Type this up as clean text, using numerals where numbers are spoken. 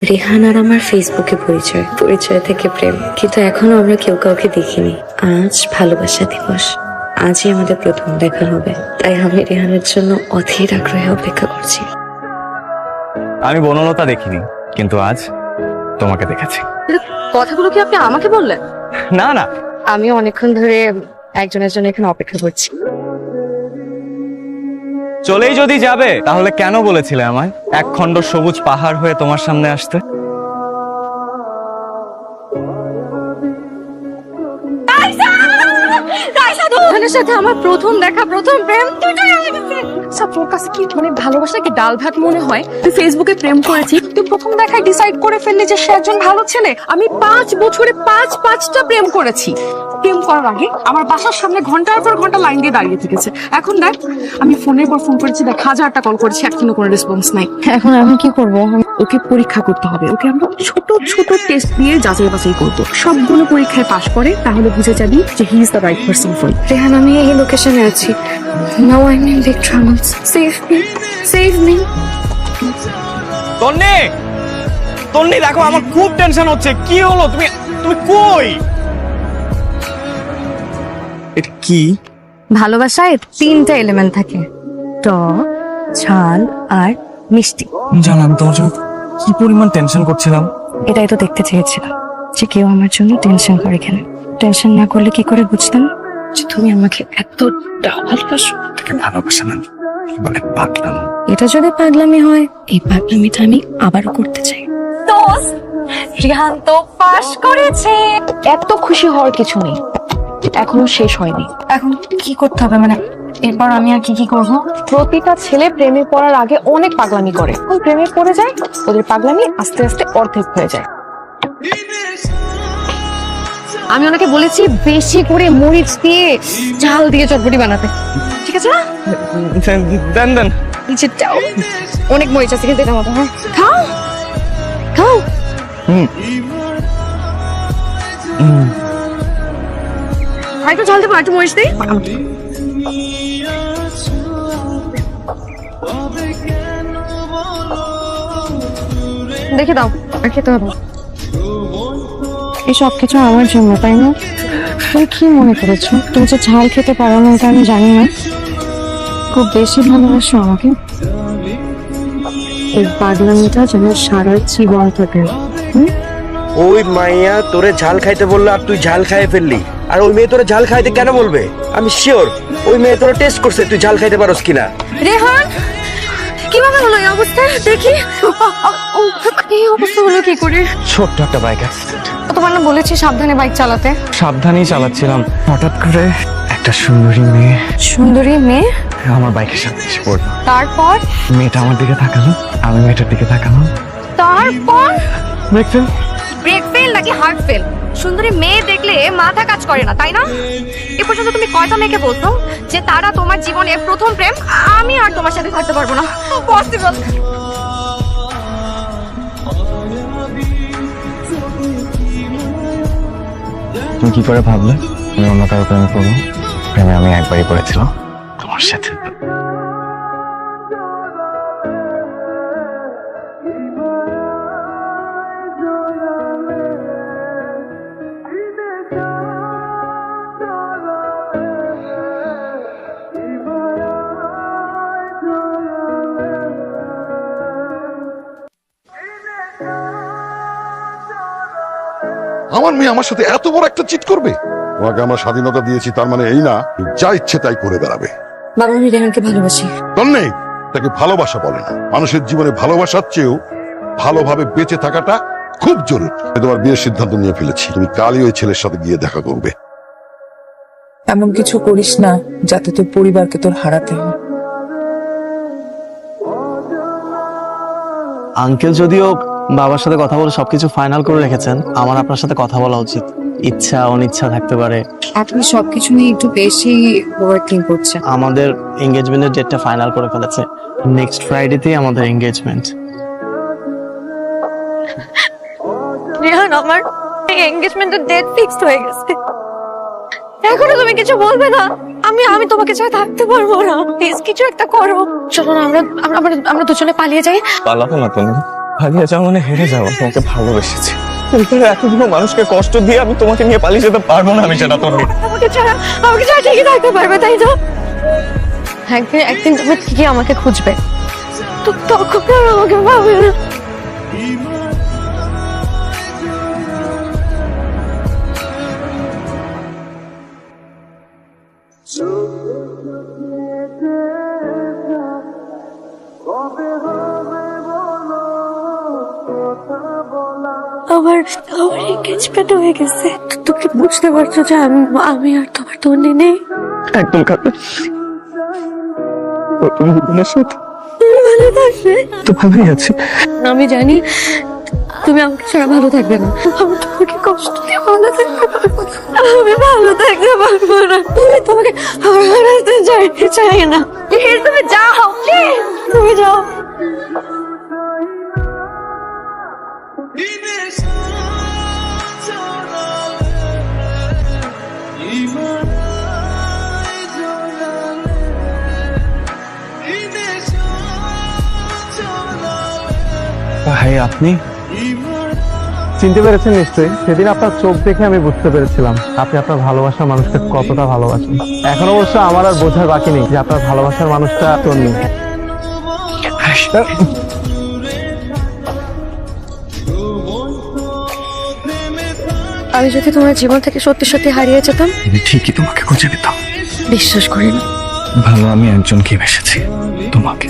রেহান আর আমার ফেসবুকে পরিচয় থেকে প্রেম, কিন্তু এখনো আমরা কেউ কাউকে দেখিনি। আজ ভালোবাসা দিবস, আজই আমাদের প্রথম দেখা হবে, তাই আমি রেহানের জন্য অধীর আগ্রহে অপেক্ষা করছি। আমি বনলতা দেখিনি, কিন্তু আজ তোমাকে দেখেছি। কথাগুলো কি আপনি আমাকে বললেন? না না, আমি অনেকক্ষণ ধরে একজনের জন্য এখানে অপেক্ষা করছি। চলেই যদি যাবে তাহলে কেন বলেছিলে আমায় এক খণ্ড সবুজ পাহাড় হয়ে তোমার সামনে আসতে? সাথে আমার প্রথম দেখা, প্রথম প্রেম দুটোই হয়ে গেছে। তোর কাছে কি মানে ভালোবাসা কি ডাল ভাত মনে হয়? তুই ফেসবুকে প্রেম করেছিস, তুই প্রথম দেখায় ডিসাইড করে ফেললি যে সে একজন ভালো ছেলে। আমি 5 বছরে পাঁচটা প্রেম করেছি। প্রেম করার আগে আমার বাসার সামনে ঘন্টার পর ঘন্টা লাইন দিয়ে দাঁড়িয়ে থেকেছে। এখন দেখ, আমি ফোনের পর ফোন করেছি, দেখ 1000টা কল করেছি, এখনো কোনো রেসপন্স নাই। এখন আমি কি করবো? ওকে পরীক্ষা করতে হবে। ওকে আমরা ছোট ছোট টেস্ট দিয়ে যাচাই বাছাই করবো। সবগুলো পরীক্ষায় পাশ করে তাহলে বুঝে যাবি যে he is the right person for you. Rehan, আমি এই লোকেশনে আছি। Now I am in big trouble. Save me, save me. Tanni, Tanni দেখো, আমার খুব টেনশন হচ্ছে। কি হলো? তুমি তুমি কই? এটা কি? ভালোবাসায় 3টা এলিমেন্ট থাকে, টক, ঝাল আর মিষ্টি। জানো আমি তোমার জন্য কি পরিমাণ টেনশন করছিলাম। এটাই তো দেখতে চেয়েছিলাম যে কেউ আমার জন্য টেনশন করে কেন। টেনশন না করলে কি করে বুঝতাম যে তুমি আমাকে এতটা ভালোবাসো? ভালোবাসা না, বলে পাগলাম। এটা যদি পাগলামি হয়, এই পাগলামিটা আমি আবারও করতে চাই। রিহান তো পাশ করেছে। এত খুশি হওয়ার কিছু নেই, এখনো শেষ হয়নি। এখন কি করতে হবে? মানে এরপর আমি আর কি করব? প্রতিটা ছেলে প্রেমে পড়ার আগে অনেক পাগলামি করে, যখন প্রেমে পড়ে যায় ওদের পাগলামি আস্তে আস্তে অর্ধেক হয়ে যায়। আমি ওনাকে বলেছি বেশি করে মরিচ দিয়ে ঝাল দিয়ে চটপটি বানাতে, ঠিক আছে না? দেন দেন। নিচেরটাও অনেক মরিচ আছে কিন্তু এটা মতো। হ্যাঁ, খাও খাও। আর একটু ঝাল দেবো, আর একটু মরিচ দিই। দেখে দাও, আর খেতে হবে। এই সব কিছু আমার জন্য, তাই না? তুমি কি মনে করেছো তুমি যে ঝাল খেতে পারো না এটা আমি জানি না? খুব বেশি ভালোবাসো আমাকে। এই পাগলামিটা যেন সারা জীবন থাকে। ওই মাইয়া তোরে ঝাল খাইতে বললো আর তুই ঝাল খাইয়ে ফেললি। আর ওই মেয়ে তোরে ঝাল খাইতে কেন বলবে? আমি শিওর ওই মেয়ে তোরে টেস্ট করছে তুই ঝাল খাইতে পারোস কিনা। রেহান, কিভাবে হলো এই অবস্থা? দেখি এই অবস্থা হলো কি করে? ছোট্ট একটা বাইক অ্যাক্সিডেন্ট। তোমার না বলেছি সাবধানে বাইক চালাতে? সাবধানেই চালাচ্ছিলাম, হঠাৎ করে একটা সুন্দরী মেয়ে সুন্দরী মেয়ে আমার বাইকের সামনে এসে পড়লো। তারপর? মেয়েটা আমার দিকে তাকালো, আমি মেয়েটার দিকে তাকালাম। তারপর ব্রেক ফেল। ব্রেক ফেল নাকি হার্ট ফেল? সুন্দরী মেয়ে দেখলে মাথা কাজ করে না, তাই না? এ পর্যন্ত তুমি কয়টা মেয়েকে বলছো যে তারা তোমার জীবনে প্রথম প্রেম? আমি আর তোমার সাথে থাকতে পারবো না, পসিবল। তুমি কি করে ভাবলে আমি অন্য কারো প্রেমে পড়বো? প্রেমে আমি একবারই পড়েছিলাম, তোমার সাথে। আমার মেয়ে আমার সাথে এত বড় একটা চিট করবে? তোমাকে আমরা স্বাধীনতা দিয়েছি, তার মানে এই না যা ইচ্ছে তাই করে বেড়াবে। বাবা, আমি রেহানকে ভালোবাসি। তন্নি, তাকে ভালোবাসা বলে না। মানুষের জীবনে ভালোবাসার চেয়েও ভালোভাবে বেঁচে থাকাটা খুব জরুরি। আমি তোমার বিয়ের সিদ্ধান্ত নিয়ে ফেলেছি, তুমি কালই ওই ছেলের সাথে গিয়ে দেখা করবে। এমন কিছু করিস না যাতে তোর পরিবারকে তোর হারাতে হয়। আঙ্কেল যদিও বাবার সাথে কথা বলে সবকিছু ফাইনাল করে রেখেছেন, আমার আপনার সাথে কথা বলা উচিত। ইচ্ছা অনিচ্ছা থাকতে পারে। আপনি সবকিছু নিয়ে একটু বেশি ওভারথিংক করছেন। আমাদের এঙ্গেজমেন্টের ডেটটা ফাইনাল করে ফেলেছে, নেক্সট ফ্রাইডেতেই আমাদের এঙ্গেজমেন্ট। রেহান, আমার এনগেজমেন্টের ডেট ফিক্সড হয়ে গেছে। এখনো তুমি কিছু বলবে না? আমি তোমাকে ছাড়া থাকতে পারবো না। প্লিজ কিছু একটা করো। চলো না, আমরা দুজনে পালিয়ে যাই। পালাবো না তুমি, হারিয়ে যাওয়া মানে হেরে যাওয়া। তোমাকে ভালোবেসেছি, এতগুলো মানুষকে কষ্ট দিয়ে আমি তোমাকে নিয়ে পালিয়ে যেতে পারবো না। আমি সেটা তোর আমাকে ছাড়া ঠিকই থাকতে পারবে, তাই তো? একদিন তুমি ঠিকই আমাকে খুঁজবে, তো তখন আর আমাকে পাবে না। আমার এঙ্গেজমেন্ট হয়ে গেছে। তুমি বুঝতে পারছো যে আমি আর তোমার তন্নি নেই? একদম কাঁদবে। তুমি বোনের সাথে ভালো থাকবে তো ভালোই আছি। আমি জানি তুমি আমাকে ছাড়া ভালো থাকবে না। আমি তোমাকে কষ্ট দিয়ে ভালো থাকতে পারবো না। আমি ভালো থাকতে পারবো না। আমি তোমাকে হারাতে চাই না। তুমি যাও, তুমি যাও। ভাই আপনি চিনতে পেরেছেন নিশ্চয়ই। সেদিন আপনার চোখ দেখে আমি বুঝতে পেরেছিলাম আপনি আপনার ভালোবাসার মানুষকে কতটা ভালোবাসেন। এখন অবশ্য আমার আর বোঝার বাকি নেই যে আপনার ভালোবাসার মানুষটা তন্নি। আমি যদি তোমার জীবন থেকে সত্যি সত্যি হারিয়ে যেতাম, আমি ঠিকই তোমাকে খুঁজে পেতাম। বিশ্বাস করি না। ভালো আমি একজনকে বেসেছি, তোমাকে।